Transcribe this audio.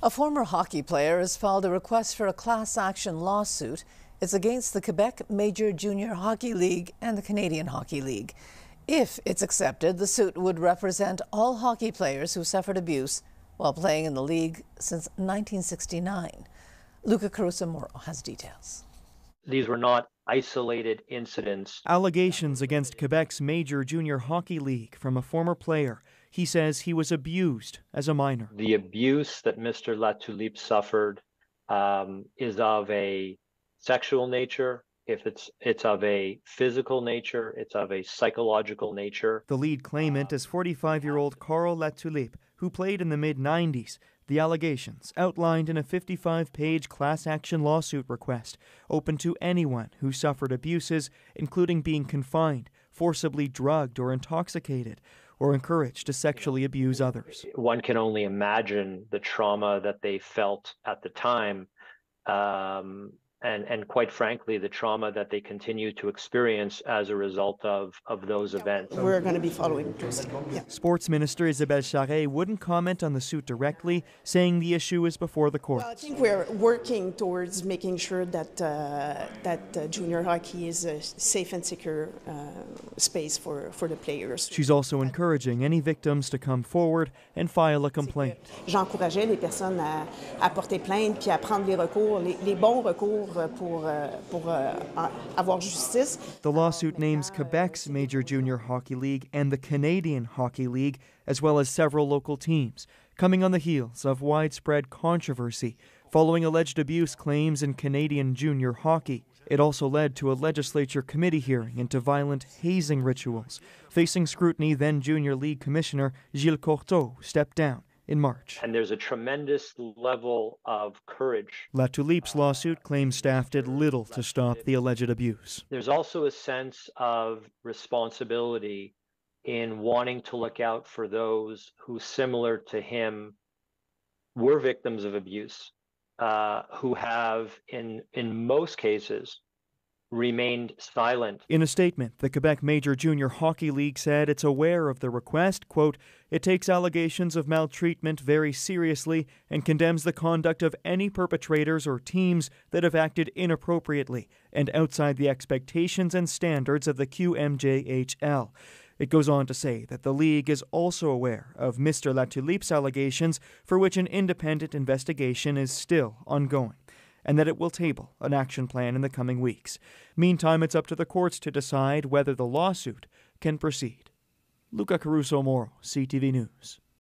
A former hockey player has filed a request for a class action lawsuit. It's against the Quebec Major Junior Hockey League and the Canadian Hockey League. If it's accepted, the suit would represent all hockey players who suffered abuse while playing in the league since 1969. Luca Caruso-Moro has details. These were not isolated incidents. Allegations against Quebec's Major Junior Hockey League from a former player. He says he was abused as a minor. The abuse that Mr. Latulippe suffered is of a sexual nature. If it's of a physical nature, it's of a psychological nature. The lead claimant is 45-year-old Carl Latulippe, who played in the mid-90s. The allegations outlined in a 55-page class action lawsuit request open to anyone who suffered abuses, including being confined, forcibly drugged or intoxicated, or encouraged to sexually abuse others. One can only imagine the trauma that they felt at the time, and quite frankly, the trauma that they continue to experience as a result of those events. We're going to be following closely. Yeah. Sports Minister Isabelle Charest wouldn't comment on the suit directly, saying the issue is before the courts. Well, I think we're working towards making sure that junior hockey is a safe and secure space for the players. She's also encouraging any victims to come forward and file a complaint. J'encourageais les personnes à porter plainte puis à prendre les recours, les bons recours pour avoir justice. The lawsuit names Quebec's Major Junior Hockey League and the Canadian Hockey League, as well as several local teams, coming on the heels of widespread controversy following alleged abuse claims in Canadian junior hockey. It also led to a legislature committee hearing into violent hazing rituals. Facing scrutiny, then Junior League Commissioner Gilles Courteau stepped down in March. And there's a tremendous level of courage. Latulippe's lawsuit claims staff did little to stop the alleged abuse. There's also a sense of responsibility in wanting to look out for those who, similar to him, were victims of abuse, who have, in most cases, remained silent. In a statement, the Quebec Major Junior Hockey League said it's aware of the request. Quote, "It takes allegations of maltreatment very seriously and condemns the conduct of any perpetrators or teams that have acted inappropriately and outside the expectations and standards of the QMJHL." It goes on to say that the league is also aware of Mr. Latulippe's allegations, for which an independent investigation is still ongoing, and that it will table an action plan in the coming weeks. Meantime, it's up to the courts to decide whether the lawsuit can proceed. Luca Caruso-Moro, CTV News.